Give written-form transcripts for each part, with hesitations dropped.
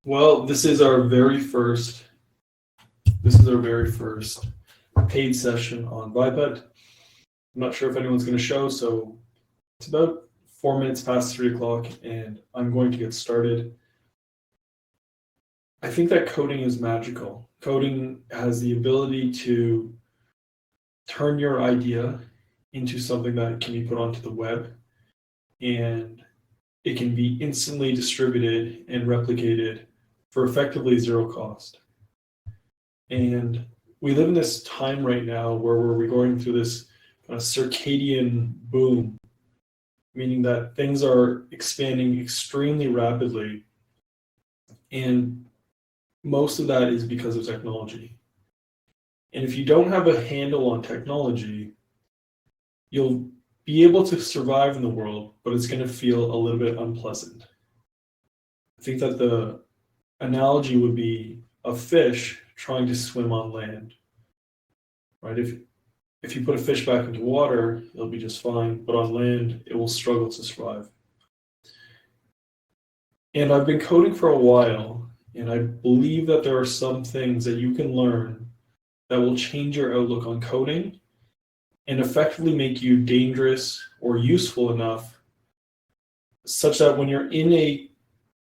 Well, this is our very first paid session on Biped. I'm not sure if anyone's going to show, so it's about 4 minutes past 3 o'clock, and I'm going to get started. I think that coding is magical. Coding has the ability to turn your idea into something that can be put onto the web, and it can be instantly distributed and replicated for effectively zero cost. And we live in this time right now where we're going through this kind of circadian boom, meaning that things are expanding extremely rapidly. And most of that is because of technology. And if you don't have a handle on technology, you'll be able to survive in the world, but it's going to feel a little bit unpleasant. I think that the analogy would be a fish trying to swim on land, right? If you put a fish back into water, it'll be just fine, but on land, it will struggle to survive. And I've been coding for a while, and I believe that there are some things that you can learn that will change your outlook on coding and effectively make you dangerous or useful enough such that when you're in a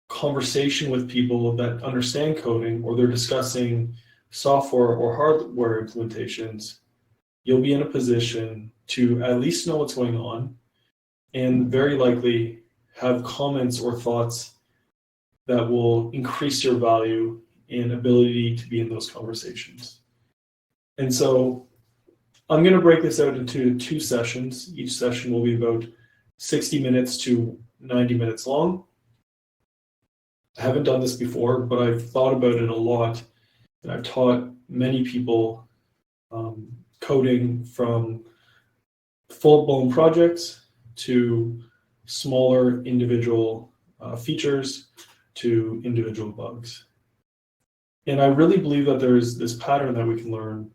conversation with people that understand coding or they're discussing software or hardware implementations, you'll be in a position to at least know what's going on and very likely have comments or thoughts that will increase your value and ability to be in those conversations. And so I'm going to break this out into 2 sessions. Each session will be about 60 minutes to 90 minutes long. I haven't done this before, but I've thought about it a lot, and I've taught many people coding from full-blown projects to smaller individual features to individual bugs. And I really believe that there's this pattern that we can learn,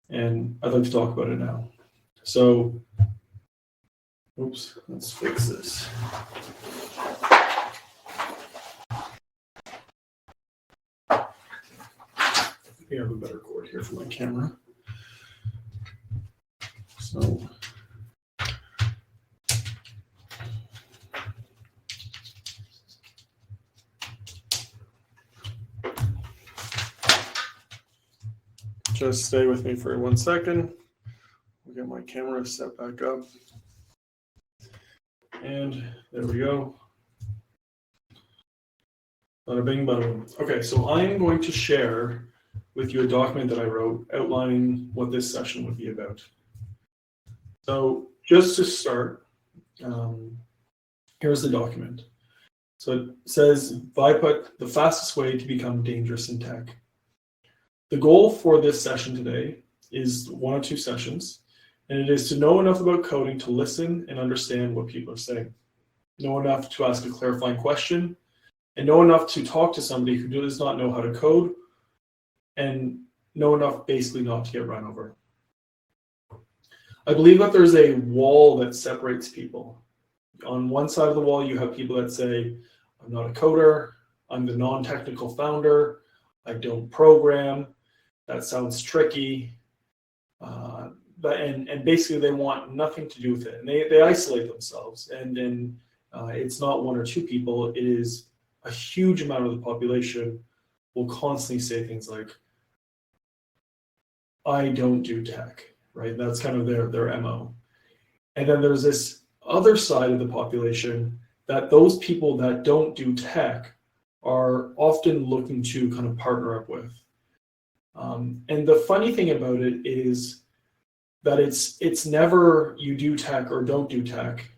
and I'd like to talk about it now. So, let's fix this. We have a better cord here for my camera. So, just stay with me for 1 second. We'll get my camera set back up. And there we go. Bada bing, bada boom. Okay, so I am going to share with you a document that I wrote outlining what this session would be about. So just to start, here's the document. So it says, Viput, the fastest way to become dangerous in tech. The goal for this session today is 1 or 2 sessions, and it is to know enough about coding to listen and understand what people are saying, know enough to ask a clarifying question, and know enough to talk to somebody who does not know how to code, and know enough basically not to get run over. I believe that there's a wall that separates people. On one side of the wall, you have people that say, I'm not a coder, I'm the non-technical founder, I don't program, that sounds tricky, and basically they want nothing to do with it, and they isolate themselves, and then it's not 1 or 2 people, it is a huge amount of the population will constantly say things like, I don't do tech, right? That's kind of their MO. And then there's this other side of the population that those people that don't do tech are often looking to kind of partner up with. And the funny thing about it is that it's never you do tech or don't do tech.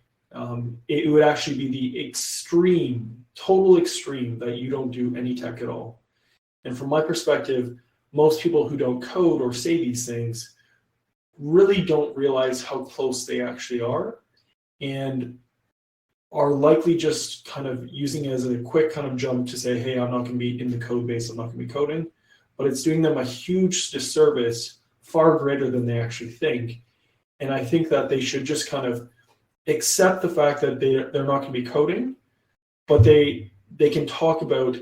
It would actually be the extreme, total extreme that you don't do any tech at all. And from my perspective, most people who don't code or say these things really don't realize how close they actually are and are likely just kind of using it as a quick kind of jump to say, hey, I'm not going to be in the code base, I'm not going to be coding. But it's doing them a huge disservice, far greater than they actually think. And I think that they should just kind of accept the fact that they're not going to be coding, but they can talk about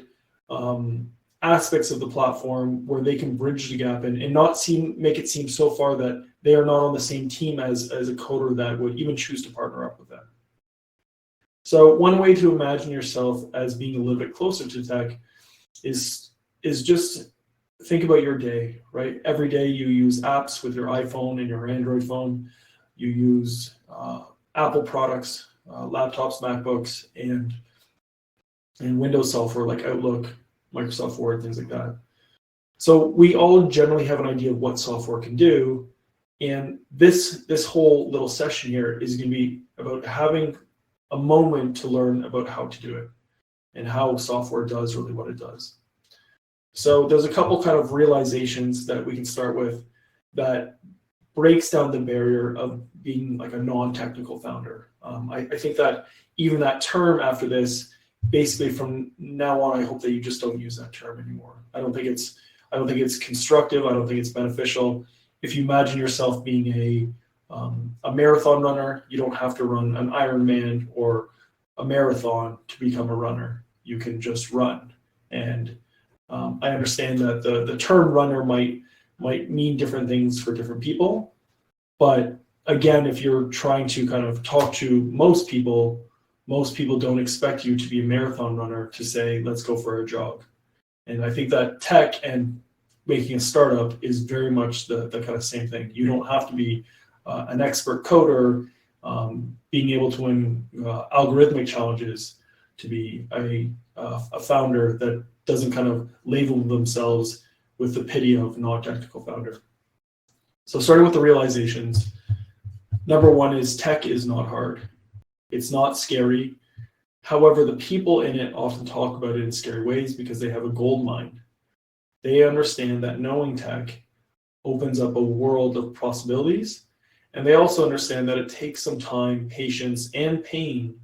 aspects of the platform where they can bridge the gap and not make it seem so far that they are not on the same team as a coder that would even choose to partner up with them. So one way to imagine yourself as being a little bit closer to tech is just think about your day, right? Every day you use apps with your iPhone and your Android phone. You use Apple products, laptops, MacBooks, and Windows software like Outlook, Microsoft Word, things like that. So we all generally have an idea of what software can do. And this whole little session here is going to be about having a moment to learn about how to do it and how software does really what it does. So there's a couple kind of realizations that we can start with that breaks down the barrier of being like a non-technical founder. I think that even that term after this, basically from now on, I hope that you just don't use that term anymore. I don't think it's constructive. I don't think it's beneficial. If you imagine yourself being a marathon runner, you don't have to run an Ironman or a marathon to become a runner. You can just run. And I understand that the term runner might mean different things for different people. But again, if you're trying to kind of talk to most people don't expect you to be a marathon runner to say, let's go for a jog. And I think that tech and making a startup is very much the kind of same thing. You don't have to be an expert coder, being able to win algorithmic challenges to be a founder that doesn't kind of label themselves with the pity of non-technical founder. So starting with the realizations, number one is tech is not hard. It's not scary. However, the people in it often talk about it in scary ways because they have a gold mine. They understand that knowing tech opens up a world of possibilities. And they also understand that it takes some time, patience, and pain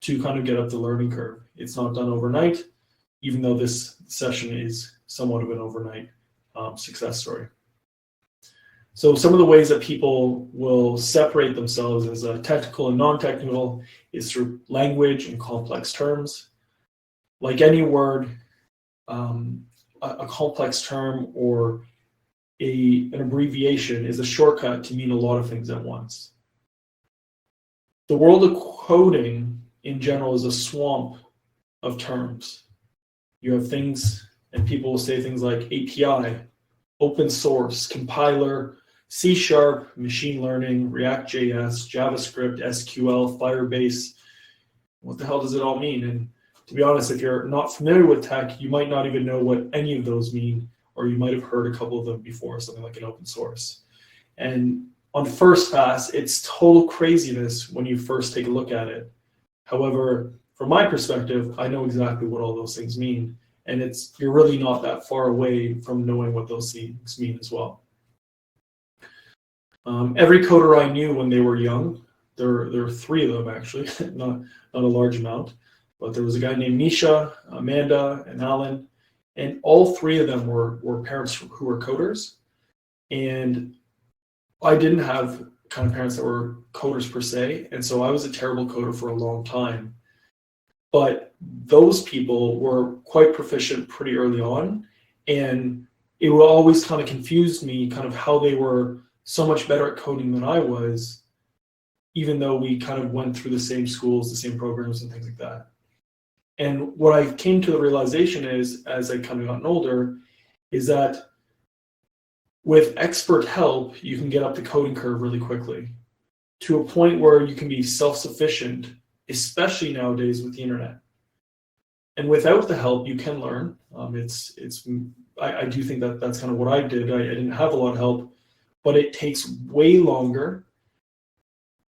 to kind of get up the learning curve. It's not done overnight, even though this session is somewhat of an overnight success story. So some of the ways that people will separate themselves as technical and non-technical is through language and complex terms. Like any word, a complex term or an abbreviation is a shortcut to mean a lot of things at once. The world of coding in general is a swamp of terms. You have things, and people will say things like API, open source, compiler, C#, machine learning, React.js, JavaScript, SQL, Firebase. What the hell does it all mean? And to be honest, if you're not familiar with tech, you might not even know what any of those mean, or you might have heard a couple of them before, something like an open source. And on first pass, it's total craziness when you first take a look at it. However, from my perspective, I know exactly what all those things mean. And you're really not that far away from knowing what those things mean as well. Every coder I knew when they were young, there are three of them actually, not a large amount, but there was a guy named Misha, Amanda, and Alan, and all three of them were parents who were coders. And I didn't have kind of parents that were coders per se, and so I was a terrible coder for a long time. But those people were quite proficient pretty early on, and it always kind of confused me kind of how they were so much better at coding than I was, even though we kind of went through the same schools, the same programs and things like that. And what I came to the realization is, as I kind of gotten older, is that with expert help, you can get up the coding curve really quickly to a point where you can be self-sufficient, especially nowadays with the internet. And without the help, you can learn. I do think that that's kind of what I did. I didn't have a lot of help, but it takes way longer.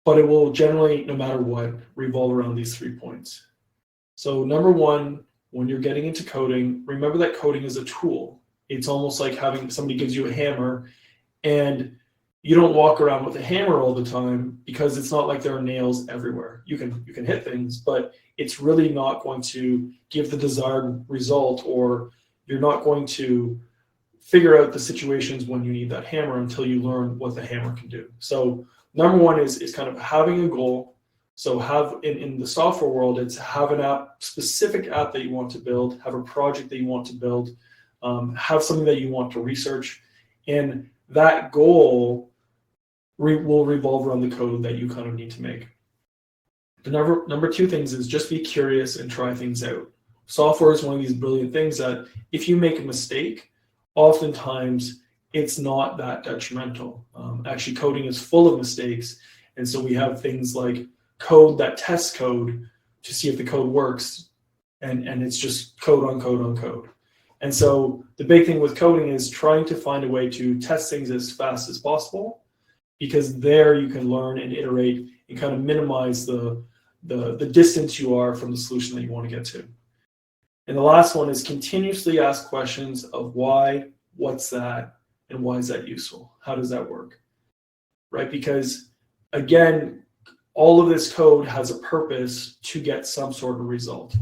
But it will generally, no matter what, revolve around these 3 points. So number one, when you're getting into coding, remember that coding is a tool. It's almost like having somebody gives you a hammer, and you don't walk around with a hammer all the time because it's not like there are nails everywhere. You can hit things, but it's really not going to give the desired result, or you're not going to figure out the situations when you need that hammer until you learn what the hammer can do. So number one is kind of having a goal, So have in the software world, it's have an specific app that you want to build, have a project that you want to build, have something that you want to research, and that goal will revolve around the code that you kind of need to make. The number two things is just be curious and try things out. Software is one of these brilliant things that if you make a mistake, oftentimes it's not that detrimental. Actually, coding is full of mistakes. And so we have things like code that tests code to see if the code works. And it's just code on code on code. And so the big thing with coding is trying to find a way to test things as fast as possible, because there you can learn and iterate and kind of minimize the distance you are from the solution that you want to get to. And the last one is continuously ask questions of why, what's that, and why is that useful? How does that work? Right? Because again, all of this code has a purpose to get some sort of result.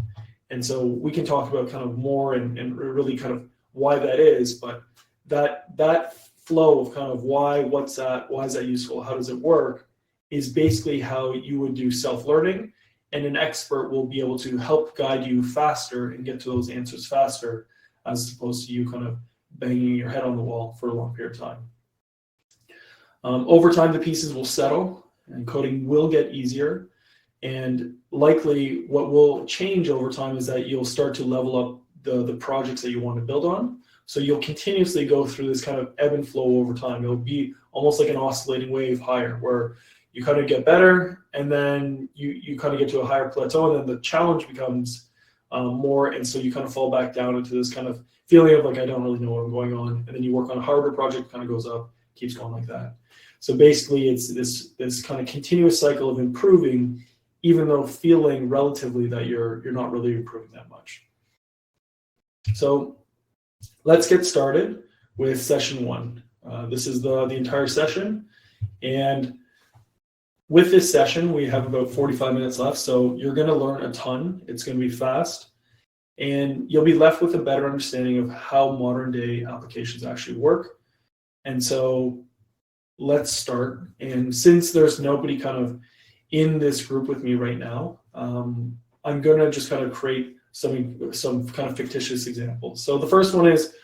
And so we can talk about kind of more and really kind of why that is, but that flow of kind of why, what's that, why is that useful, how does it work, is basically how you would do self-learning, and an expert will be able to help guide you faster and get to those answers faster, as opposed to you kind of banging your head on the wall for a long period of time. Over time, the pieces will settle and coding will get easier. And likely what will change over time is that you'll start to level up the projects that you want to build on. So you'll continuously go through this kind of ebb and flow over time. It'll be almost like an oscillating wave higher, where you kind of get better and then you kind of get to a higher plateau, and then the challenge becomes more. And so you kind of fall back down into this kind of feeling of like, I don't really know what I'm going on. And then you work on a harder project, kind of goes up, keeps going like that. So basically it's this kind of continuous cycle of improving, even though feeling relatively that you're not really improving that much. So let's get started with session one. This is the entire session. And with this session, we have about 45 minutes left. So you're going to learn a ton. It's going to be fast. And you'll be left with a better understanding of how modern day applications actually work. And so let's start. And since there's nobody kind of in this group with me right now, I'm going to just kind of create some kind of fictitious examples. So the first one is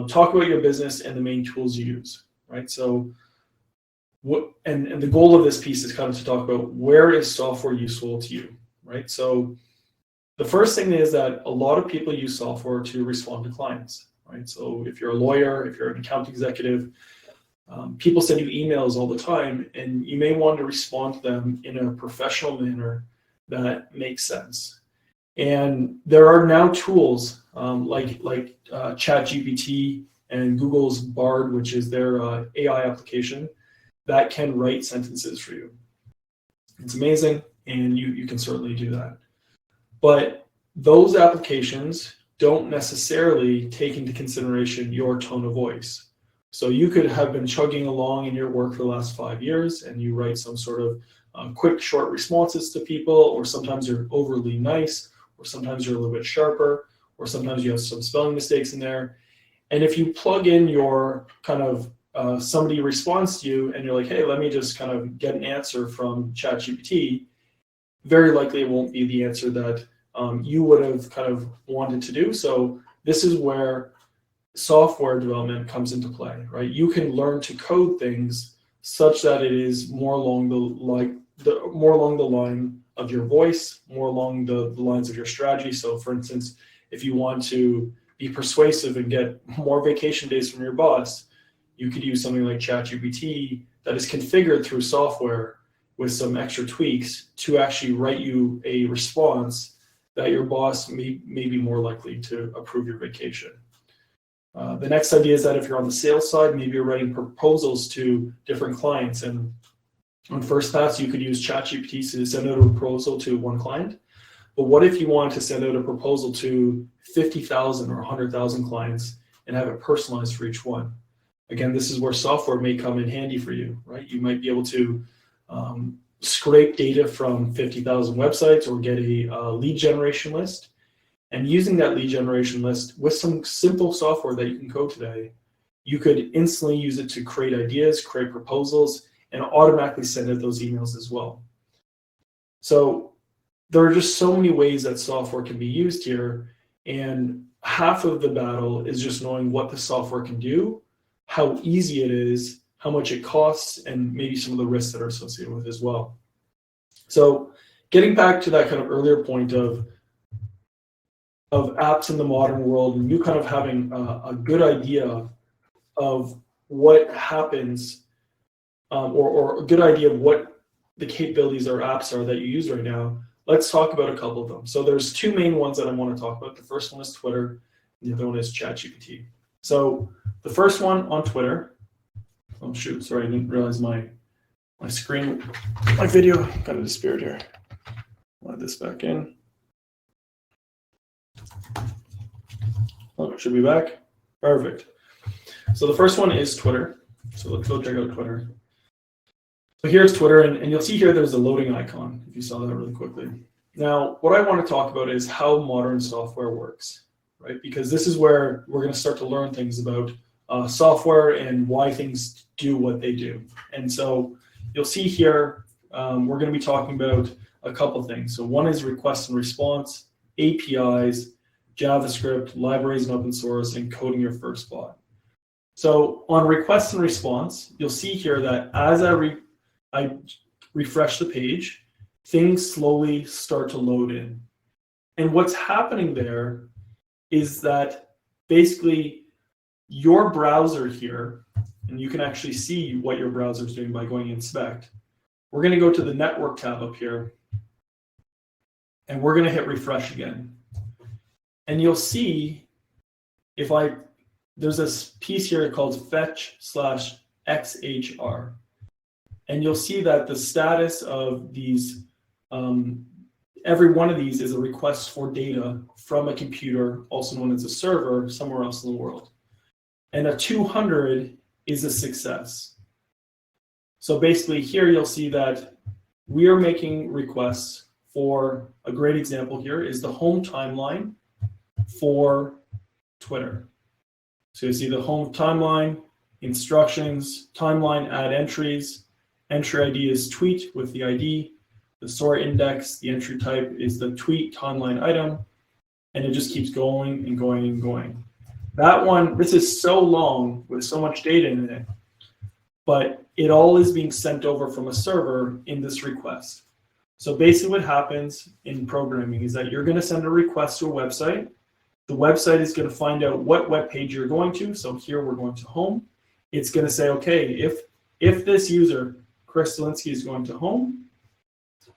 talk about your business and the main tools you use, right? So and the goal of this piece is kind of to talk about where is software useful to you, right? So the first thing is that a lot of people use software to respond to clients, right? So if you're a lawyer, if you're an account executive, people send you emails all the time, and you may want to respond to them in a professional manner that makes sense. And there are now tools like ChatGPT and Google's Bard, which is their AI application, that can write sentences for you. It's amazing, and you can certainly do that. But those applications don't necessarily take into consideration your tone of voice. So you could have been chugging along in your work for the last 5 years, and you write some sort of quick, short responses to people, or sometimes you're overly nice, or sometimes you're a little bit sharper, or sometimes you have some spelling mistakes in there. And if you plug in your kind of somebody responds to you and you're like, hey, let me just kind of get an answer from ChatGPT, very likely it won't be the answer that you would have kind of wanted to do. So this is where software development comes into play, right? You can learn to code things such that it is more along the line of your voice, more along the lines of your strategy. So for instance, if you want to be persuasive and get more vacation days from your boss, you could use something like ChatGPT that is configured through software with some extra tweaks to actually write you a response that your boss may be more likely to approve your vacation. The next idea is that if you're on the sales side, maybe you're writing proposals to different clients. And on first pass, you could use ChatGPT to send out a proposal to one client. But what if you wanted to send out a proposal to 50,000 or 100,000 clients and have it personalized for each one? Again, this is where software may come in handy for you, right? You might be able to scrape data from 50,000 websites or get a lead generation list. And using that lead generation list with some simple software that you can code today, you could instantly use it to create ideas, create proposals, and automatically send out those emails as well. So there are just so many ways that software can be used here, and half of the battle is just knowing what the software can do, how easy it is, how much it costs, and maybe some of the risks that are associated with it as well. So getting back to that kind of earlier point of apps in the modern world, and you kind of having a good idea of what happens, or a good idea of what the capabilities or apps are that you use right now, let's talk about a couple of them. So there's two main ones that I want to talk about. The first one is Twitter, and the other one is ChatGPT. So the first one on Twitter, oh shoot, sorry, I didn't realize my screen, my video kind of disappeared here. Let this back in. Oh, it should be back. Perfect. So the first one is Twitter. So let's go check out Twitter. So here's Twitter, and you'll see here there's a loading icon, if you saw that really quickly. Now, what I want to talk about is how modern software works, right? Because this is where we're going to start to learn things about software and why things do what they do. And so you'll see here, we're going to be talking about a couple things. So one is request and response, APIs, JavaScript, libraries and open source, and coding your first bot. So on request and response, you'll see here that as I refresh the page, things slowly start to load in. And what's happening there is that basically your browser here, and you can actually see what your browser is doing by going inspect. We're going to go to the network tab up here, and we're going to hit refresh again. And you'll see there's this piece here called fetch/XHR. And you'll see that the status of these, every one of these is a request for data from a computer, also known as a server, somewhere else in the world. And a 200 is a success. So basically here you'll see that we are making requests for, a great example here is the home timeline for Twitter. So you see the home timeline, instructions, timeline, add entries. Entry ID is tweet with the ID. The sort index, the entry type is the tweet timeline item. And it just keeps going and going and going. That one, this is so long with so much data in it, but it all is being sent over from a server in this request. So basically what happens in programming is that you're going to send a request to a website. The website is going to find out what web page you're going to. So here we're going to home. It's going to say, okay, if this user, Chris Zielinski, is going to home,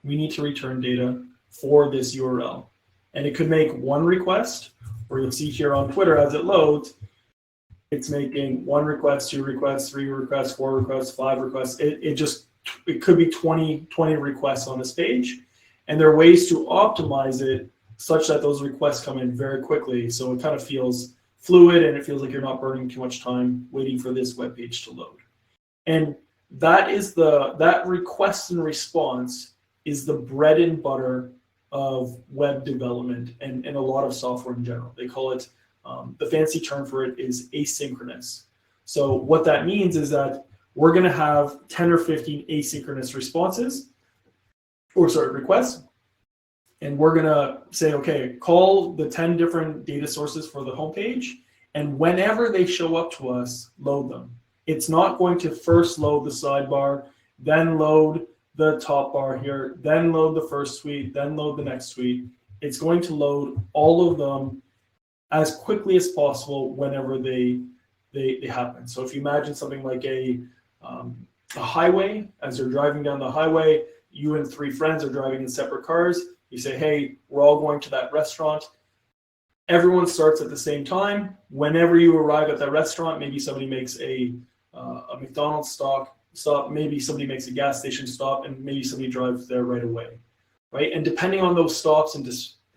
we need to return data for this URL. And it could make one request, or you'll see here on Twitter as it loads, it's making one request, two requests, three requests, four requests, five requests. It could be 20 requests on this page. And there are ways to optimize it such that those requests come in very quickly. So it kind of feels fluid and it feels like you're not burning too much time waiting for this web page to load. And that request and response is the bread and butter of web development and a lot of software in general. They call it, the fancy term for it is asynchronous. So what that means is that we're going to have 10 or 15 asynchronous requests. And we're going to say, okay, call the 10 different data sources for the homepage. And whenever they show up to us, load them. It's not going to first load the sidebar, then load the top bar here, then load the first tweet, then load the next tweet. It's going to load all of them as quickly as possible whenever they happen. So if you imagine something like a highway, as you're driving down the highway, you and three friends are driving in separate cars. You say, hey, we're all going to that restaurant. Everyone starts at the same time. Whenever you arrive at that restaurant, maybe somebody makes a McDonald's stop, maybe somebody makes a gas station stop, and maybe somebody drives there right away, right? And depending on those stops and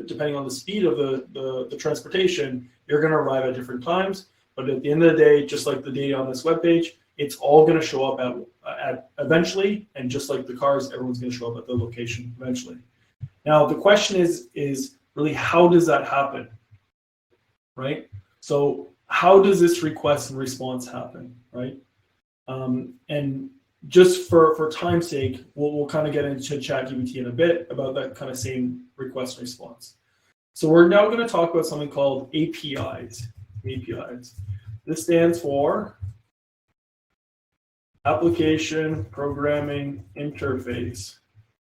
depending on the speed of the transportation, you're going to arrive at different times. But at the end of the day, just like the data on this webpage, it's all going to show up at eventually, and just like the cars, everyone's going to show up at the location eventually. Now, the question is really, how does that happen, right? So how does this request and response happen, right? And just for time's sake, we'll kind of get into ChatGPT in a bit about that kind of same request response. So we're now going to talk about something called APIs. APIs. This stands for Application Programming Interface.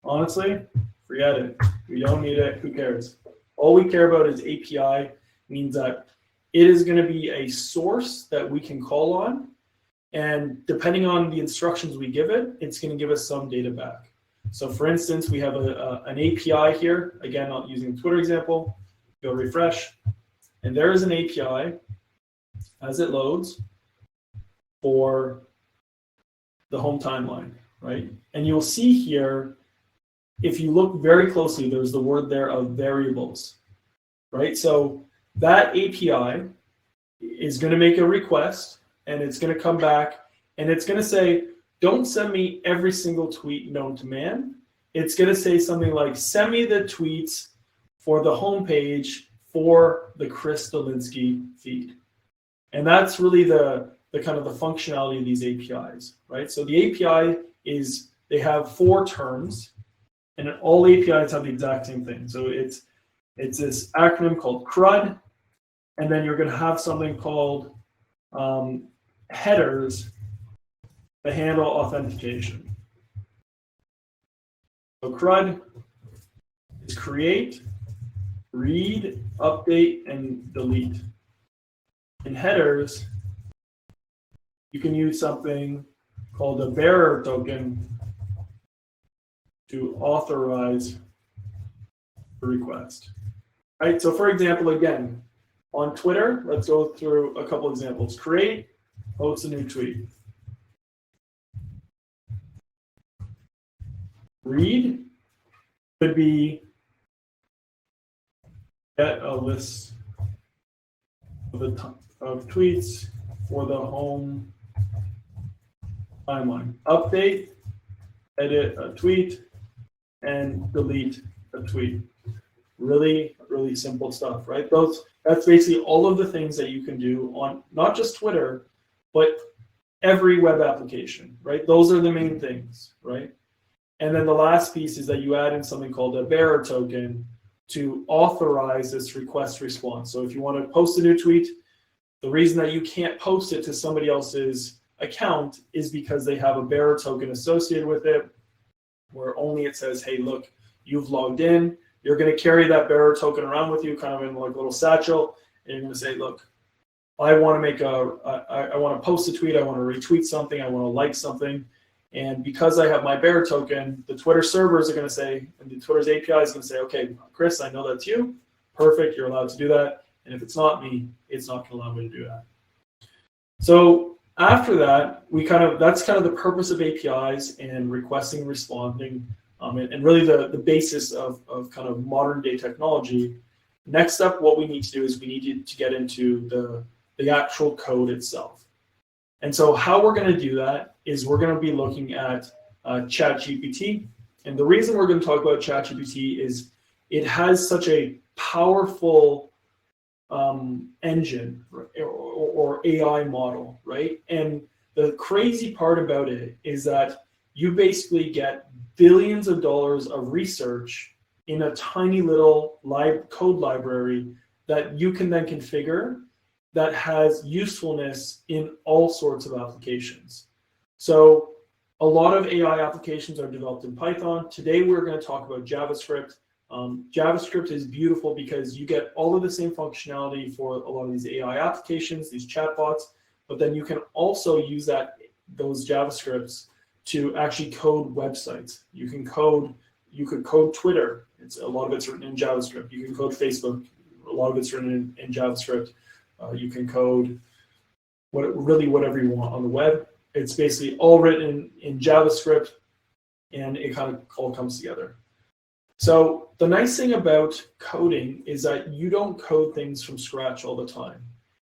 Honestly, forget it. We don't need it. Who cares? All we care about is API. Means that it is going to be a source that we can call on, and depending on the instructions we give it, it's going to give us some data back. So for instance, we have an API here. Again, not using the Twitter example. Go refresh, and there is an API as it loads for the home timeline, right? And you'll see here, if you look very closely, there's the word there of variables, right? So that API is going to make a request, and it's going to come back, and it's going to say, don't send me every single tweet known to man. It's going to say something like, send me the tweets for the homepage for the Chris Dolinsky feed. And that's really the kind of the functionality of these APIs, right? So the API is, they have 4 terms, and all APIs have the exact same thing. So it's this acronym called CRUD, and then you're going to have something called headers to handle authentication. So CRUD is create, read, update, and delete. In headers, you can use something called a bearer token to authorize the request. Right? So for example, again, on Twitter, let's go through a couple examples. Create, post a new tweet. Read could be get a list of tweets for the home timeline. Update, edit a tweet, and delete a tweet. Really, really simple stuff, right? That's basically all of the things that you can do on not just Twitter, but every web application, right? Those are the main things, right? And then the last piece is that you add in something called a bearer token to authorize this request response. So if you want to post a new tweet, the reason that you can't post it to somebody else's account is because they have a bearer token associated with it, where only it says, hey, look, you've logged in. You're going to carry that bearer token around with you, kind of in like a little satchel, and you're going to say, look, I want to post a tweet, I want to retweet something, I want to like something, and because I have my bearer token, the Twitter servers are going to say, and the Twitter's API is going to say, okay, Chris, I know that's you. Perfect, you're allowed to do that. And if it's not me, it's not going to allow me to do that. So after that, that's kind of the purpose of APIs and requesting, responding, and really the basis of kind of modern day technology. Next up, what we need to do is we need to get into the actual code itself. And so how we're going to do that is we're going to be looking at ChatGPT. And the reason we're going to talk about ChatGPT is it has such a powerful engine or AI model, right? And the crazy part about it is that you basically get billions of dollars of research in a tiny little code library that you can then configure that has usefulness in all sorts of applications. So a lot of AI applications are developed in Python. Today we're going to talk about JavaScript. JavaScript is beautiful because you get all of the same functionality for a lot of these AI applications, these chatbots, but then you can also use those JavaScripts to actually code websites. You could code Twitter. A lot of it's written in JavaScript. You can code Facebook. A lot of it's written in JavaScript. You can code whatever you want on the web. It's basically all written in JavaScript, and it kind of all comes together. So the nice thing about coding is that you don't code things from scratch all the time.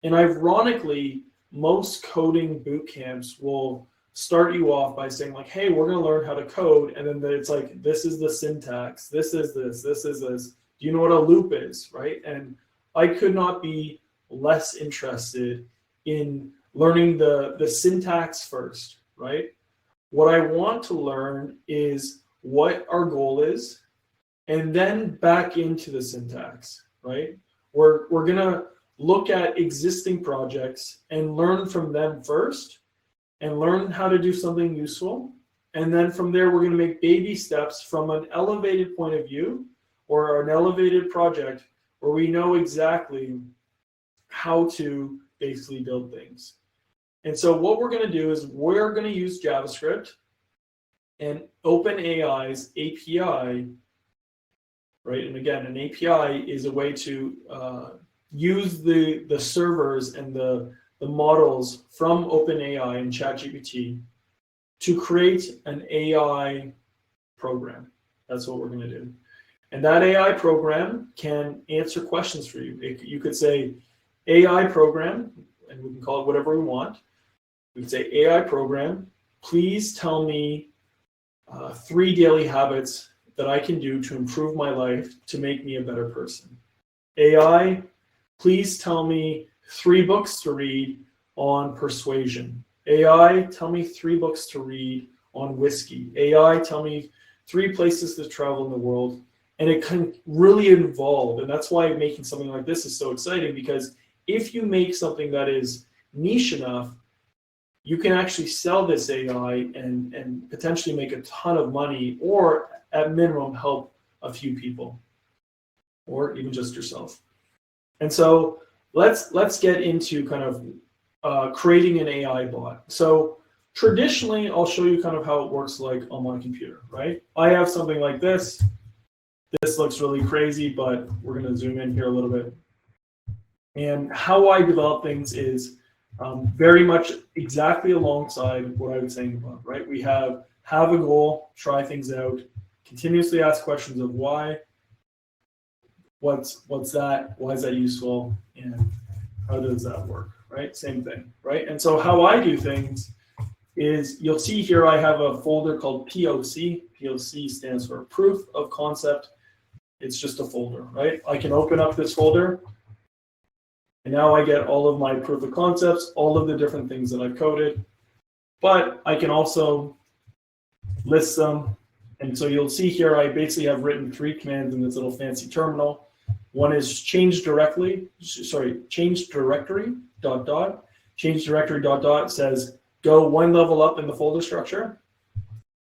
And ironically, most coding boot camps will start you off by saying like, hey, we're going to learn how to code. And then it's like, this is the syntax. This is this. This is this. Do you know what a loop is, right? And I could not be less interested in learning the syntax first, right? what I want to learn is what our goal is, and then back into the syntax, right? We're going to look at existing projects and learn from them first and learn how to do something useful. And then from there, we're going to make baby steps from an elevated point of view or an elevated project where we know exactly how to basically build things. And so what we're going to do is we're going to use JavaScript and OpenAI's API, right? And again, an API is a way to use the servers and the models from OpenAI and ChatGPT to create an AI program. That's what we're going to do. And that AI program can answer questions for you. You could say AI program, and we can call it whatever we want. We could say AI program, please tell me 3 daily habits that I can do to improve my life to make me a better person. AI, please tell me 3 books to read on persuasion. AI, tell me 3 books to read on whiskey. AI, tell me 3 places to travel in the world. And it can really evolve. And that's why making something like this is so exciting, because if you make something that is niche enough, you can actually sell this AI and potentially make a ton of money, or at minimum help a few people, or even just yourself. And so let's get into kind of creating an AI bot. So traditionally, I'll show you kind of how it works like on my computer, right? I have something like this. This looks really crazy, but we're going to zoom in here a little bit. And how I develop things is very much exactly alongside what I was saying above, right? We have a goal, try things out, continuously ask questions of why, what's that, why is that useful, and how does that work, right? Same thing, right? And so how I do things is, you'll see here I have a folder called POC. POC stands for Proof of Concept. It's just a folder, right? I can open up this folder, and now I get all of my proof of concepts, all of the different things that I've coded. But I can also list them. And so you'll see here, I basically have written 3 commands in this little fancy terminal. One is change directory, ... Change directory ... Change directory ... says go 1 level up in the folder structure.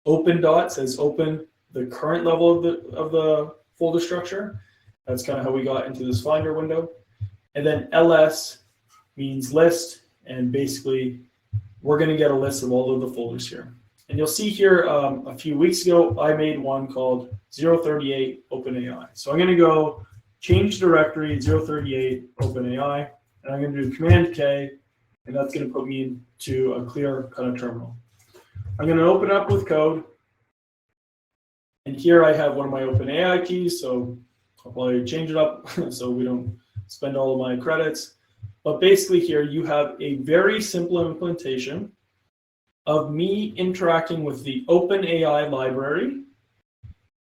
Open ... says open the current level of the folder structure. That's kind of how we got into this Finder window. And then ls means list, and basically we're going to get a list of all of the folders here. And you'll see here a few weeks ago, I made one called 038 OpenAI. So I'm going to go change directory 038 OpenAI, and I'm going to do Command K, and that's going to put me into a clear kind of terminal. I'm going to open up with code, and here I have one of my OpenAI keys, so I'll probably change it up so we don't spend all of my credits. But basically here you have a very simple implementation of me interacting with the OpenAI library,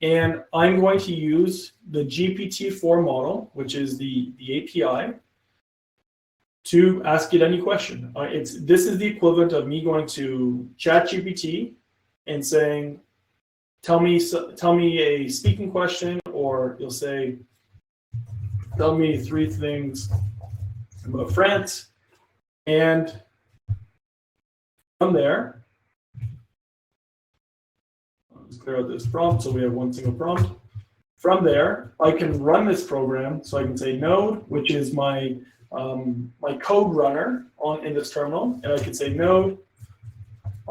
and I'm going to use the GPT-4 model, which is the API, to ask it any question. This is the equivalent of me going to ChatGPT and saying, tell me a speaking question, or you'll say, tell me 3 things about France. And from there, I'll just clear out this prompt so we have one single prompt. From there, I can run this program. So I can say node, which is my code runner in this terminal, and I can say node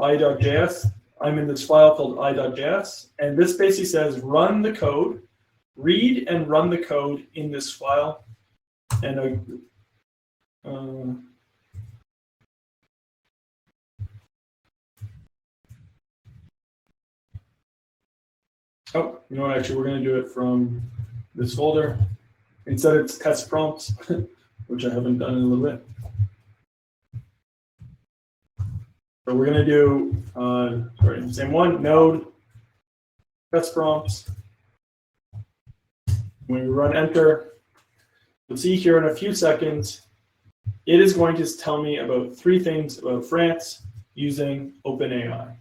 i.js. I'm in this file called i.js, and this basically says run the code, read and run the code in this file. And oh, you know what? Actually, we're going to do it from this folder. Instead, it's test prompts, which I haven't done in a little bit. So we're going to do, same one, node, test prompts. When we run enter, you'll see here in a few seconds, it is going to tell me about 3 things about France using OpenAI.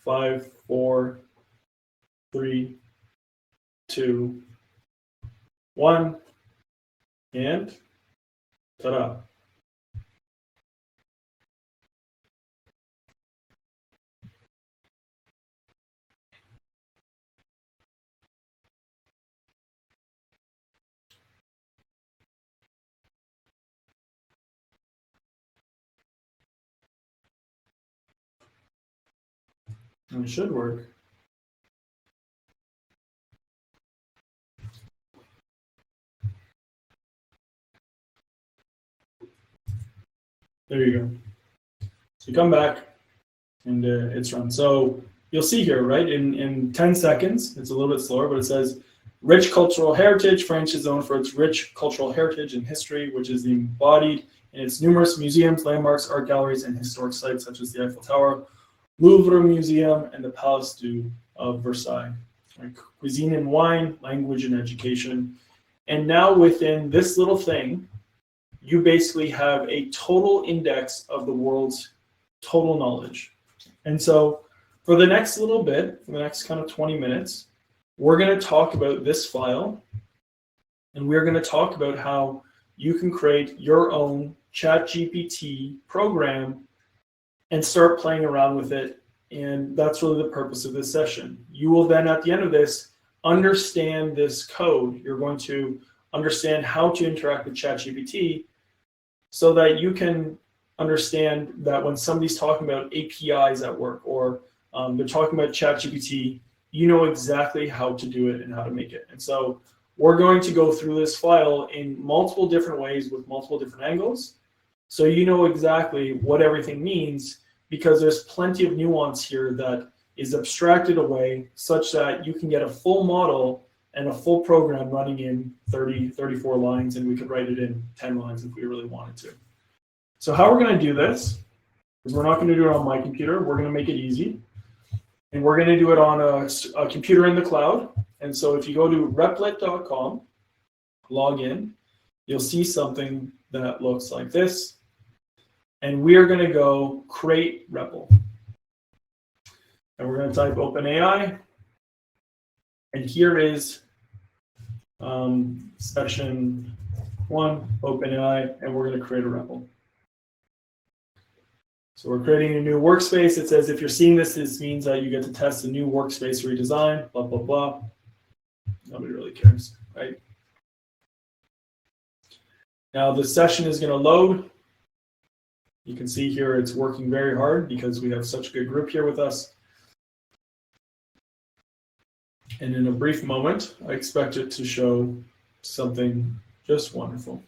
5, 4, 3, 2, 1, and ta-da. It should work. There you go. So you come back and it's run. So you'll see here, right, in 10 seconds, it's a little bit slower, but it says, rich cultural heritage. France is known for its rich cultural heritage and history, which is embodied in its numerous museums, landmarks, art galleries, and historic sites such as the Eiffel Tower, Louvre Museum, and the Palace of Versailles. Right? Cuisine and wine, language and education. And now within this little thing, you basically have a total index of the world's total knowledge. And so for the next little bit, for the next kind of 20 minutes, we're going to talk about this file, and we're going to talk about how you can create your own ChatGPT program and start playing around with it. And that's really the purpose of this session. You will then, at the end of this, understand this code. You're going to understand how to interact with ChatGPT so that you can understand that when somebody's talking about APIs at work or they're talking about ChatGPT, you know exactly how to do it and how to make it. And so we're going to go through this file in multiple different ways with multiple different angles. So you know exactly what everything means, because there's plenty of nuance here that is abstracted away such that you can get a full model and a full program running in 30, 34 lines, and we could write it in 10 lines if we really wanted to. So how we're going to do this is we're not going to do it on my computer. We're going to make it easy. And we're going to do it on a computer in the cloud. And so if you go to replit.com, log in, you'll see something that looks like this. And we are going to go create REPL. And we're going to type OpenAI. And here is section 1, OpenAI, and we're going to create a REPL. So we're creating a new workspace. It says if you're seeing this, this means that you get to test a new workspace redesign, blah, blah, blah. Nobody really cares, right? Now the session is going to load. You can see here it's working very hard because we have such a good group here with us. And in a brief moment, I expect it to show something just wonderful.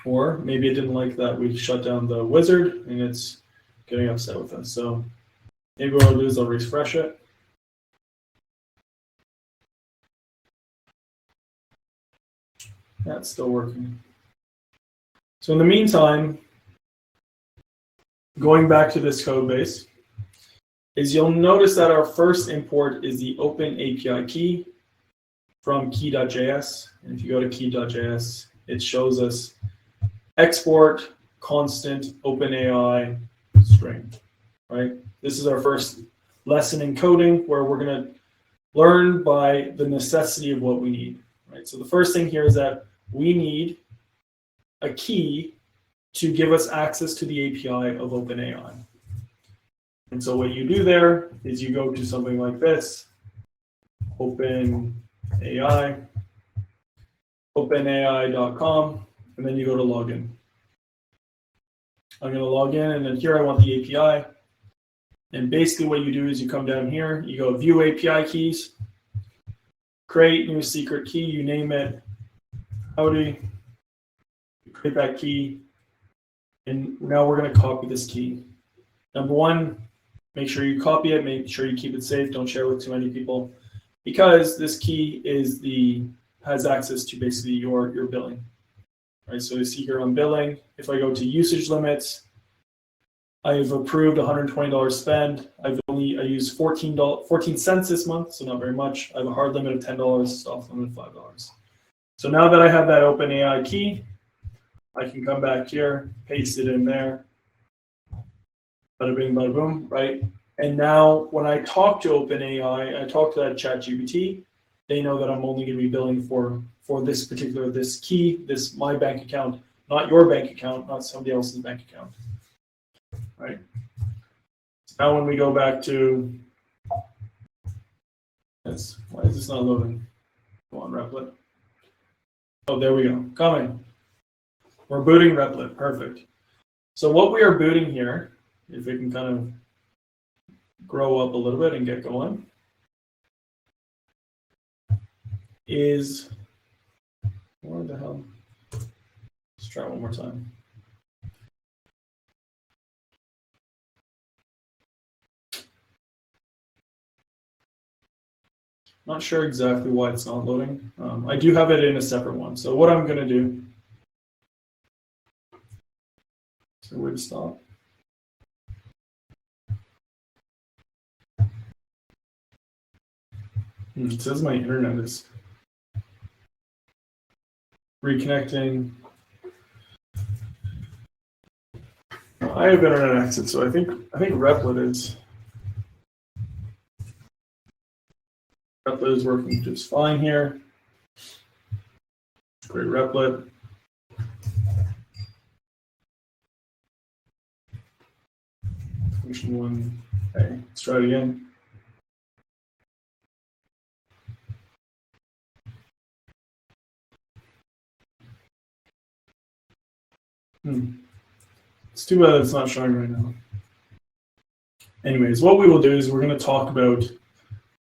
Or maybe it didn't like that we shut down the wizard and it's getting upset with us. So maybe what I'll do is I'll refresh it. That's still working. So in the meantime, going back to this code base, is you'll notice that our first import is the open API key from key.js. And if you go to key.js, it shows us export constant OpenAI string, right? This is our first lesson in coding where we're going to learn by the necessity of what we need, right? So the first thing here is that we need a key to give us access to the API of OpenAI. And so what you do there is you go to something like this, OpenAI, openai.com, and then you go to login. I'm going to log in, and then here I want the API. And basically what you do is you come down here, you go view API keys, create new secret key, you name it, howdy, you create that key, and now we're going to copy this key. Number one, make sure you copy it, make sure you keep it safe, don't share it with too many people, because this key has access to basically your billing. Right, so you see here on billing, if I go to usage limits, I've approved $120 spend. I use 14 cents this month, so not very much. I have a hard limit of $10, soft limit of $5. So now that I have that OpenAI key, I can come back here, paste it in there, bada bing, bada boom, right? And now when I talk to OpenAI, I talk to that ChatGPT, they know that I'm only going to be billing for this particular, this key, this my bank account, not your bank account, not somebody else's bank account, right? So now when we go back to this, why is this not loading? Go on, Replit. Oh, there we go, coming. We're booting Replit, perfect. So what we are booting here, if we can kind of grow up a little bit and get going, is, where the hell? Let's try one more time. Not sure exactly why it's not loading. I do have it in a separate one. So what I'm going to do, so where to stop? It says my internet is reconnecting. I have internet access, so I think Replit is working just fine here. Great Replit. Function one. Okay, let's try it again. It's too bad it's not showing right now. Anyways, what we will do is we're going to talk about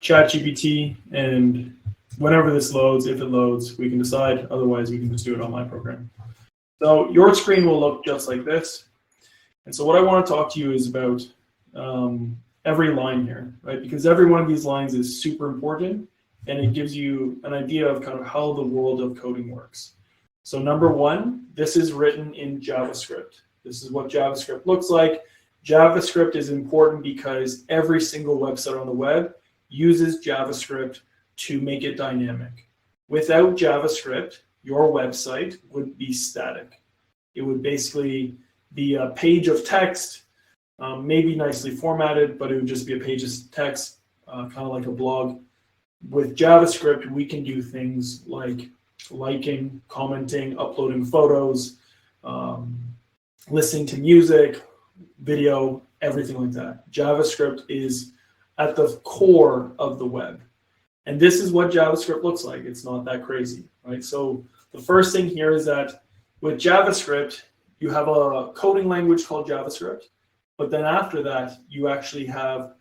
ChatGPT, and whenever this loads, if it loads, we can decide. Otherwise, we can just do it on my program. So your screen will look just like this. And so what I want to talk to you is about every line here, right? Because every one of these lines is super important, and it gives you an idea of kind of how the world of coding works. So number one, this is written in JavaScript. This is what JavaScript looks like. JavaScript is important because every single website on the web uses JavaScript to make it dynamic. Without JavaScript, your website would be static. It would basically be a page of text, maybe nicely formatted, but it would just be a page of text, kind of like a blog. With JavaScript, we can do things like liking, commenting, uploading photos, listening to music, video, everything like that. JavaScript is at the core of the web. And this is what JavaScript looks like. It's not that crazy, right? So the first thing here is that with JavaScript, you have a coding language called JavaScript, but then after that, you actually have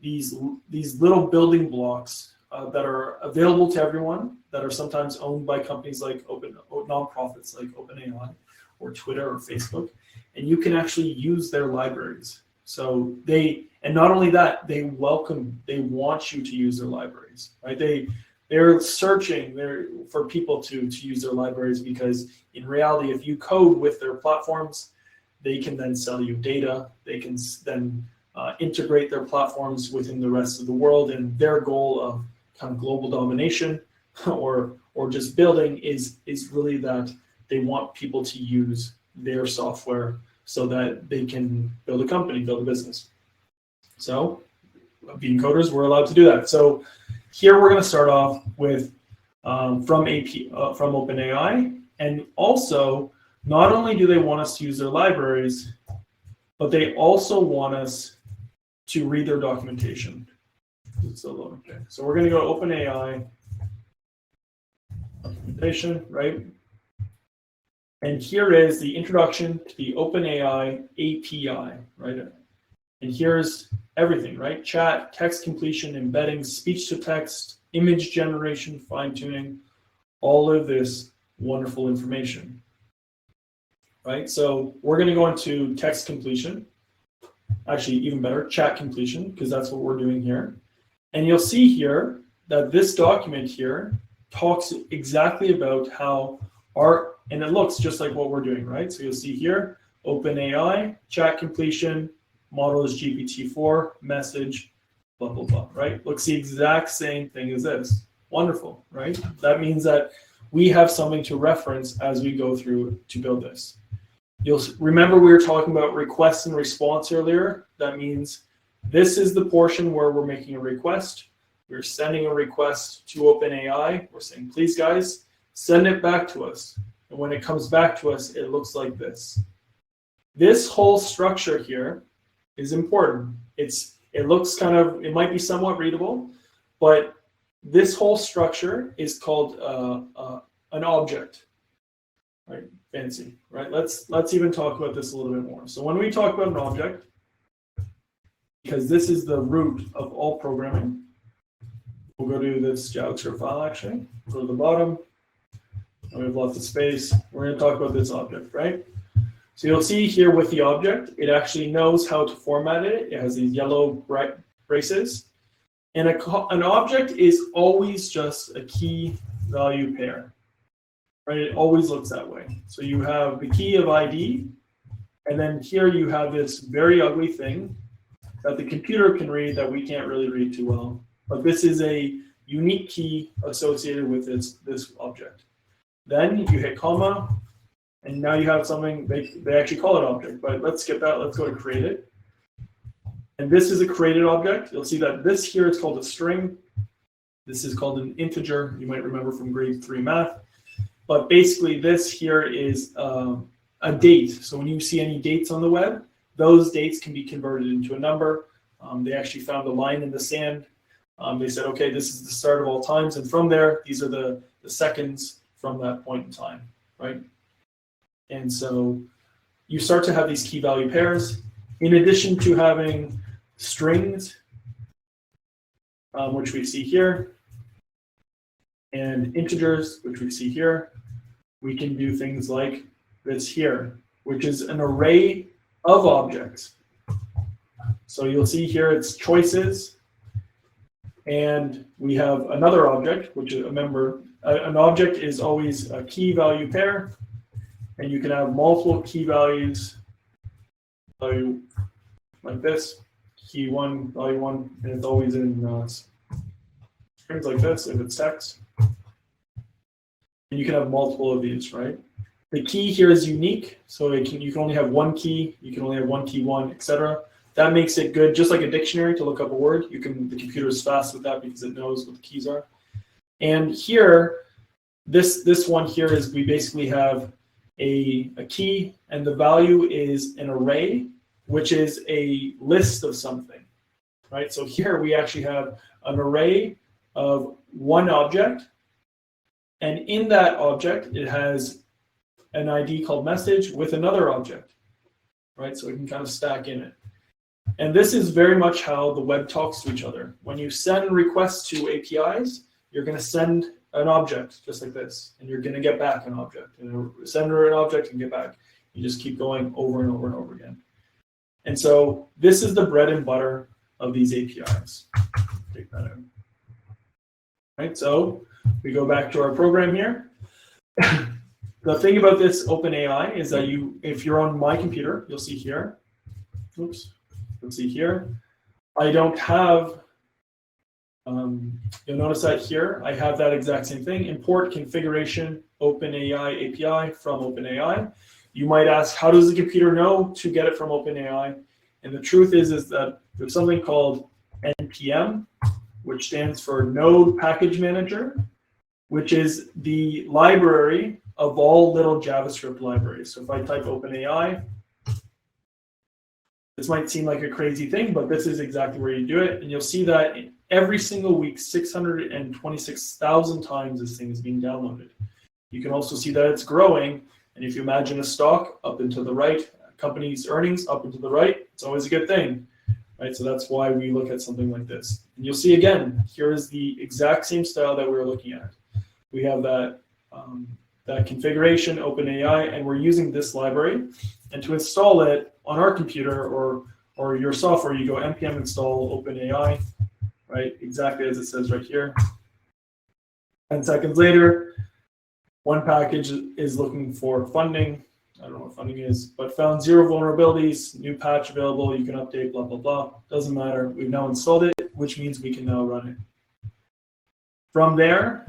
these little building blocks that are available to everyone, that are sometimes owned by companies like nonprofits like OpenAI or Twitter or Facebook, and you can actually use their libraries. So and not only that, they want you to use their libraries, right? They're searching for people to use their libraries, because in reality, if you code with their platforms, they can then sell you data. They can then integrate their platforms within the rest of the world, and their goal of kind of global domination or just building is really that they want people to use their software so that they can build a company, build a business. So being coders, we're allowed to do that. So here we're going to start off with from OpenAI, and also not only do they want us to use their libraries, but they also want us to read their documentation. Okay. So we're going to go to OpenAI documentation, right? And here is the introduction to the OpenAI API, right? And here's everything, right? Chat, text completion, embedding, speech to text, image generation, fine-tuning, all of this wonderful information, right? So we're going to go into text completion. Actually, even better, chat completion, because that's what we're doing here. And you'll see here that this document here talks exactly about how and it looks just like what we're doing, right? So you'll see here, OpenAI, chat completion, model is GPT-4, message, blah, blah, blah, right? Looks the exact same thing as this. Wonderful, right? That means that we have something to reference as we go through to build this. You'll remember we were talking about request and response earlier. That means this is the portion where we're making a request. We're sending a request to OpenAI. We're saying, please guys, send it back to us. And when it comes back to us, it looks like this. This whole structure here is important. It looks kind of, it might be somewhat readable, but this whole structure is called an object. Right? Fancy, right? Let's even talk about this a little bit more. So when we talk about an object, because this is the root of all programming, we'll go to this JavaScript file actually. Go to the bottom. And we have lots of space. We're going to talk about this object, right? So you'll see here with the object, it actually knows how to format it. It has these yellow braces. And an object is always just a key value pair, right? It always looks that way. So you have the key of ID, and then here you have this very ugly thing that the computer can read that we can't really read too well. But this is a unique key associated with this object. Then you hit comma, and now you have something, they actually call it object, but let's skip that, let's go to create it. And this is a created object. You'll see that this here is called a string. This is called an integer, you might remember from grade 3 math. But basically this here is a date. So when you see any dates on the web, those dates can be converted into a number. They actually found a line in the sand. They said, okay, this is the start of all times. And from there, these are the seconds from that point in time, right? And so you start to have these key value pairs. In addition to having strings, which we see here, and integers, which we see here, we can do things like this here, which is an array of objects. So you'll see here it's choices, and we have another object, which remember, an object is always a key value pair, and you can have multiple key values, value like this, key 1, value 1, and it's always in strings like this if it's text. And you can have multiple of these, right? The key here is unique, so you can only have one key, you can only have one key 1, etc. That makes it good, just like a dictionary to look up a word. The computer is fast with that because it knows what the keys are. And here, this one here is we basically have a key, and the value is an array, which is a list of something, right? So here we actually have an array of one object, and in that object, it has an ID called message with another object, right? So it can kind of stack in it. And this is very much how the web talks to each other. When you send requests to APIs, you're going to send an object just like this, and you're going to get back an object, and send her an object and get back. You just keep going over and over and over again. And so this is the bread and butter of these APIs. Take that out. Right, so we go back to our program here. The thing about this OpenAI is that if you're on my computer, you'll see here. Oops, you'll see here. I don't have. You'll notice that here I have that exact same thing. Import configuration OpenAI API from OpenAI. You might ask, how does the computer know to get it from OpenAI? And the truth is that there's something called NPM, which stands for Node Package Manager, which is the library of all little JavaScript libraries. So if I type OpenAI, this might seem like a crazy thing, but this is exactly where you do it. And you'll see that every single week, 626,000 times this thing is being downloaded. You can also see that it's growing. And if you imagine a stock up and to the right, a company's earnings up and to the right, it's always a good thing, right? So that's why we look at something like this. And you'll see again, here is the exact same style that we were looking at. We have that configuration, OpenAI, and we're using this library. And to install it on our computer or your software, you go npm install OpenAI, right? Exactly as it says right here. 10 seconds later, one package is looking for funding. I don't know what funding is, but found 0 vulnerabilities, new patch available, you can update, blah, blah, blah. Doesn't matter. We've now installed it, which means we can now run it. From there,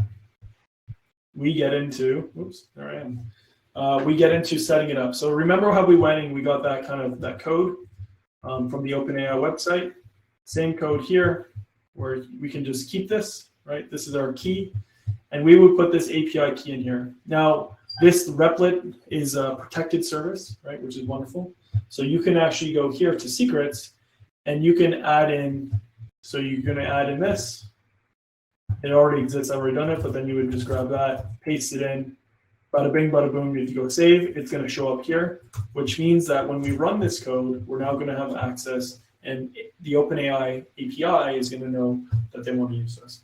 we get into, oops, there I am. We get into setting it up. So remember how we went and we got that kind of that code from the OpenAI website. Same code here, where we can just keep this, right? This is our key, and we would put this API key in here. Now, this replit is a protected service, right, which is wonderful. So you can actually go here to secrets, and you can add in, so you're going to add in this. It already exists, I've already done it, but then you would just grab that, paste it in, bada bing, bada boom. If you go save, it's going to show up here, which means that when we run this code, we're now going to have access, and the OpenAI API is going to know that they want to use this.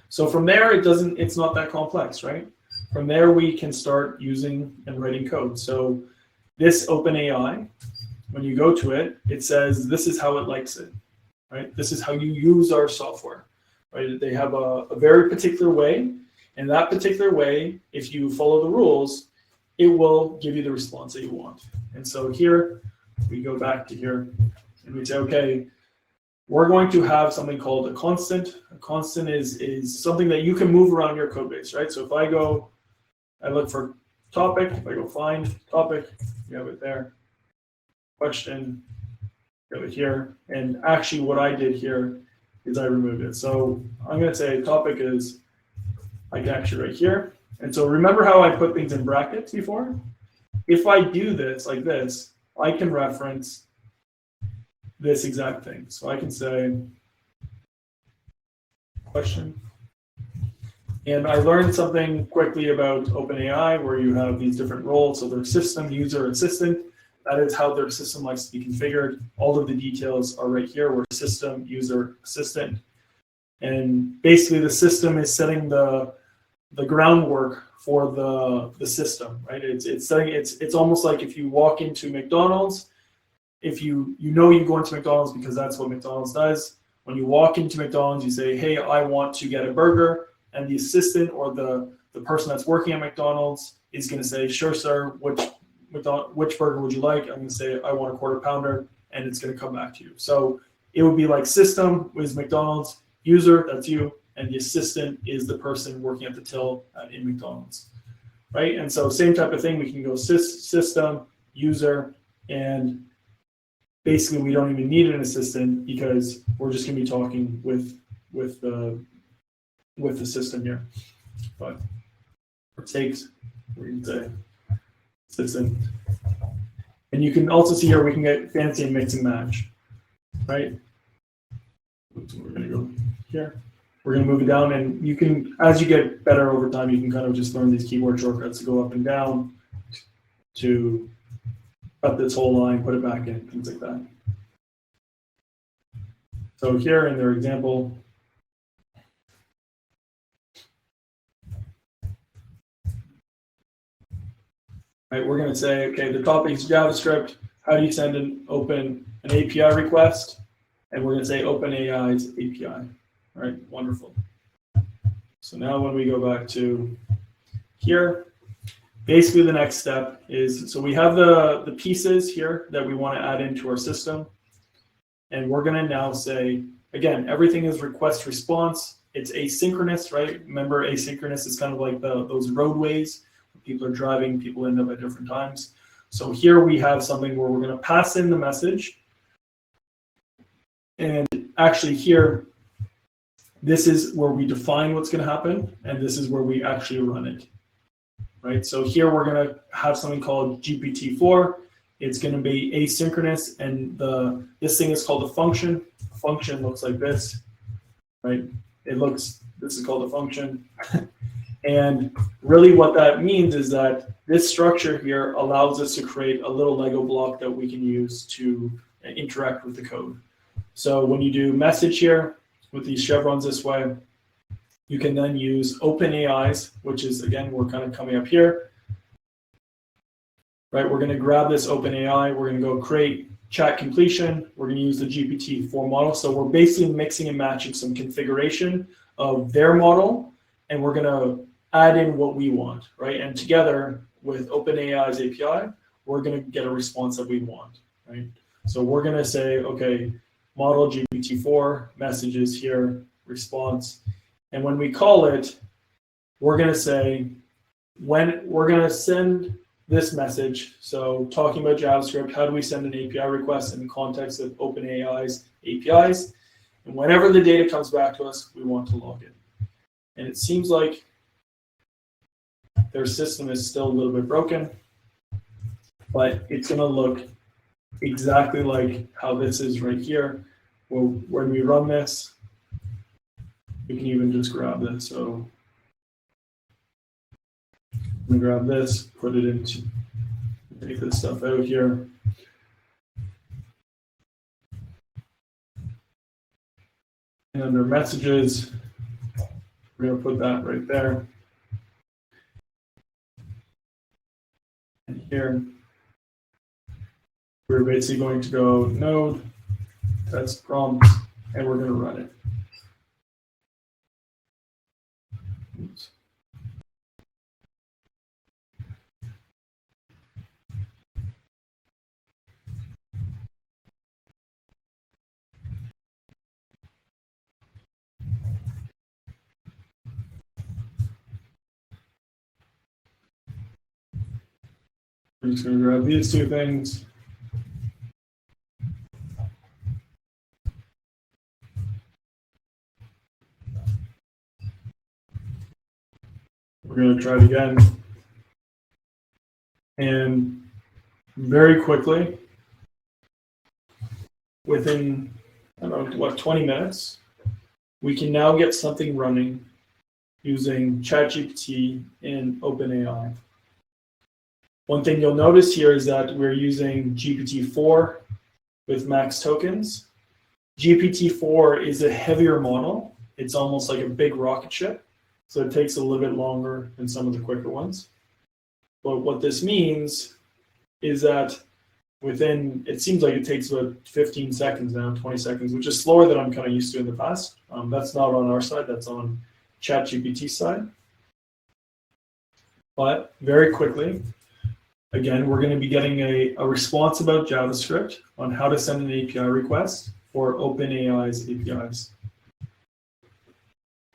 So from there, it's not that complex, right? From there, we can start using and writing code. So this OpenAI, when you go to it, it says this is how it likes it, right? This is how you use our software, right? They have a very particular way, and that particular way, if you follow the rules, it will give you the response that you want. And so here, we go back to here, and we say, okay, we're going to have something called a constant. A constant is something that you can move around your code base, right? So if I look for topic, if I go find topic, you have it there. Question, you have it here. And actually what I did here is I removed it. So I'm going to say topic is, I can actually right here. And so remember how I put things in brackets before? If I do this like this, I can reference this exact thing. So I can say question. And I learned something quickly about OpenAI where you have these different roles. So their system, user, assistant. That is how their system likes to be configured. All of the details are right here where system, user, assistant. And basically the system is setting the groundwork for the system, right? It's almost like if you walk into McDonald's, if you know you go into McDonald's because that's what McDonald's does. When you walk into McDonald's, you say, hey, I want to get a burger. And the assistant or the person that's working at McDonald's is going to say, sure, sir, which burger would you like? I'm going to say, I want a quarter pounder, and it's going to come back to you. So it would be like system is McDonald's, user, that's you, and the assistant is the person working at the till in McDonald's, right? And so same type of thing, we can go system, user, and basically we don't even need an assistant because we're just going to be talking with the system here. But for sakes, we can say system. And you can also see here we can get fancy and mix and match, right? So we're going to go here. We're going to move it down, and you can, as you get better over time, you can kind of just learn these keyboard shortcuts to go up and down to cut this whole line, put it back in, things like that. So here in their example, right, we're going to say, okay, the topic is JavaScript. How do you send an API request? And we're going to say OpenAI's API. All right, wonderful. So now when we go back to here, basically the next step is, so we have the pieces here that we want to add into our system. And we're going to now say, again, everything is request response. It's asynchronous, right? Remember, asynchronous is kind of like those roadways. People are driving, people end up at different times. So here we have something where we're going to pass in the message. And actually here, this is where we define what's going to happen, and this is where we actually run it, right? So here we're going to have something called GPT-4. It's going to be asynchronous, and this thing is called a function. A function looks like this, right? This is called a function. And really what that means is that this structure here allows us to create a little Lego block that we can use to interact with the code. So when you do message here with these chevrons this way, you can then use OpenAI's, which is, again, we're kind of coming up here, right? We're going to grab this OpenAI. We're going to go create chat completion. We're going to use the GPT-4 model. So we're basically mixing and matching some configuration of their model, and we're going to add in what we want, right? And together with OpenAI's API, we're going to get a response that we want, right? So we're going to say, okay, model GPT-4, messages here, response. And when we call it, we're going to say when we're going to send this message. So talking about JavaScript, how do we send an API request in the context of OpenAI's APIs? And whenever the data comes back to us, we want to log it. And it seems like their system is still a little bit broken, but it's going to look exactly like how this is right here. Well, when we run this, we can even just grab this. So we grab this, put it into, take this stuff out here. And under messages, we're going to put that right there. And here, we're basically going to go node, that's prompt, and we're going to run it. Oops. We're just going to grab these two things. We're going to try it again. And very quickly, within, I don't know, what, 20 minutes, we can now get something running using ChatGPT in OpenAI. One thing you'll notice here is that we're using GPT-4 with max tokens. GPT-4 is a heavier model. It's almost like a big rocket ship, so it takes a little bit longer than some of the quicker ones. But what this means is that within, it seems like it takes about 15 seconds now, 20 seconds, which is slower than I'm kind of used to in the past. That's not on our side, that's on ChatGPT's side. But very quickly, again, we're going to be getting a response about JavaScript on how to send an API request for OpenAI's APIs.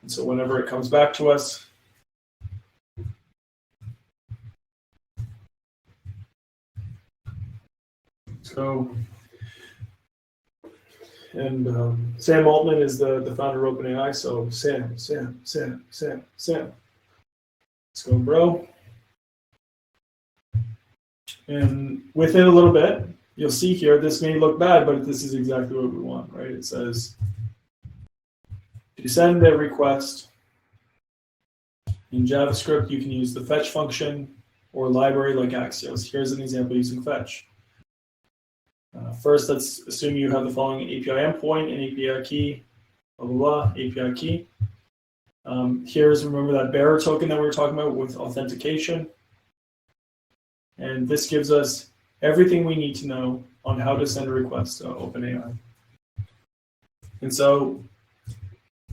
And so whenever it comes back to us, so, and Sam Altman is the founder of OpenAI. So Sam. Let's go, bro. And within a little bit, you'll see here, this may look bad, but this is exactly what we want, right? It says, to send a request in JavaScript, you can use the fetch function or library like Axios. Here's an example using fetch. First, let's assume you have the following API endpoint, an API key, blah, blah, blah, API key. Here's, remember that bearer token that we were talking about with authentication. And this gives us everything we need to know on how to send a request to OpenAI. And so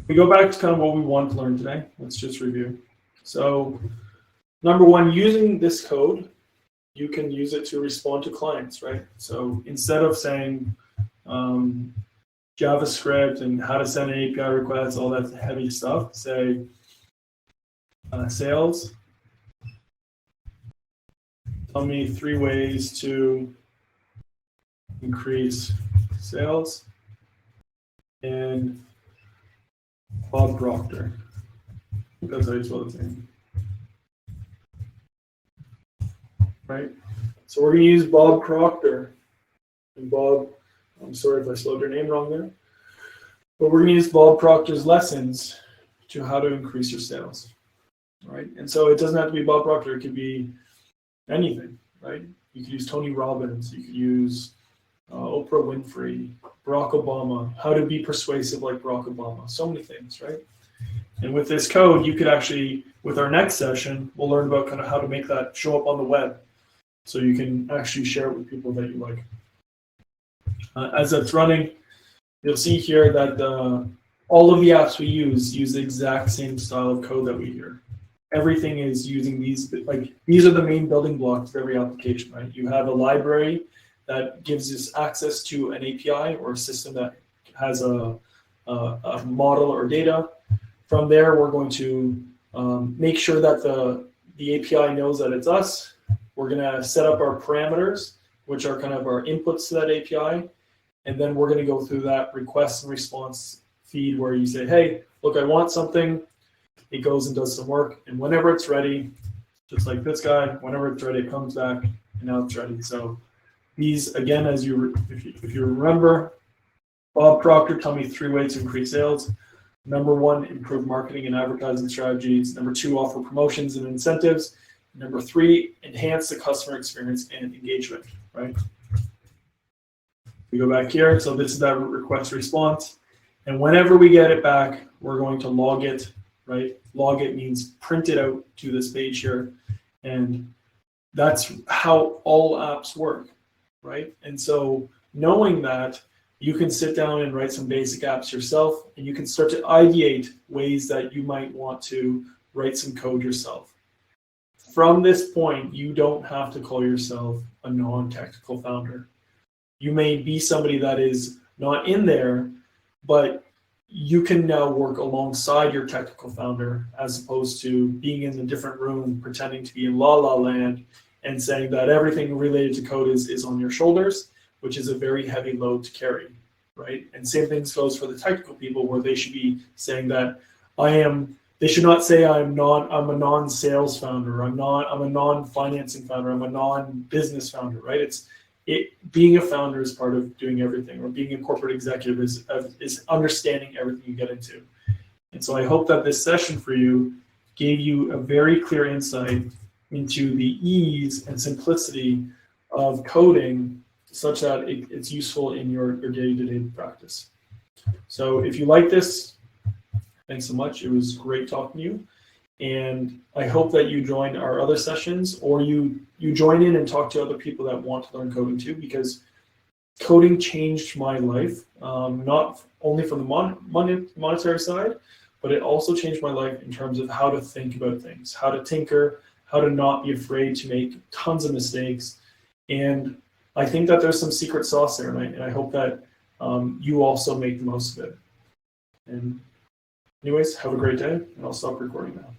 we go back to kind of what we want to learn today. Let's just review. So number one, using this code, you can use it to respond to clients, right? So instead of saying JavaScript and how to send an API request, all that heavy stuff, say sales, tell me 3 ways to increase sales, and Bob Proctor. That's how you spell his name. Right? So we're going to use Bob Proctor. And Bob, I'm sorry if I spelled your name wrong there. But we're going to use Bob Proctor's lessons to how to increase your sales. Right? And so it doesn't have to be Bob Proctor. It could be anything. Right? You could use Tony Robbins. You could use Oprah Winfrey, Barack Obama, how to be persuasive like Barack Obama. So many things, right? And with this code, you could actually, with our next session, we'll learn about kind of how to make that show up on the web. So you can actually share it with people that you like. As it's running, you'll see here that all of the apps we use the exact same style of code that we hear. Everything is using these, like these are the main building blocks of every application, right? You have a library that gives us access to an API or a system that has a model or data. From there, we're going to Make sure that the API knows that it's us. We're going to set up our parameters, which are kind of our inputs to that API. And then we're going to go through that request and response feed where you say, hey, look, I want something. It goes and does some work. And whenever it's ready, just like this guy, whenever it's ready, it comes back, and now it's ready. So these, again, if you remember, Bob Proctor told me 3 ways to increase sales. Number 1, improve marketing and advertising strategies. Number 2, offer promotions and incentives. Number 3, enhance the customer experience and engagement, right? We go back here. So this is that request response. And whenever we get it back, we're going to log it, right? Log it means print it out to this page here. And that's how all apps work, right? And so knowing that, you can sit down and write some basic apps yourself, and you can start to ideate ways that you might want to write some code yourself. From this point, you don't have to call yourself a non-technical founder. You may be somebody that is not in there, but you can now work alongside your technical founder as opposed to being in a different room, pretending to be in La La Land and saying that everything related to code is on your shoulders, which is a very heavy load to carry, right? And same thing goes for the technical people, where they should be saying that they should not say I'm a non-sales founder, I'm a non-financing founder, I'm a non-business founder, right? Being a founder is part of doing everything, or being a corporate executive is understanding everything you get into. And so I hope that this session for you gave you a very clear insight into the ease and simplicity of coding, such that it's useful in your day-to-day practice. So if you like this, thanks so much. It was great talking to you. And I hope that you join our other sessions, or you join in and talk to other people that want to learn coding too, because coding changed my life, not only from the monetary side, but it also changed my life in terms of how to think about things, how to tinker, how to not be afraid to make tons of mistakes. And I think that there's some secret sauce there, and I hope that you also make the most of it. And anyways, have a great day, and I'll stop recording now.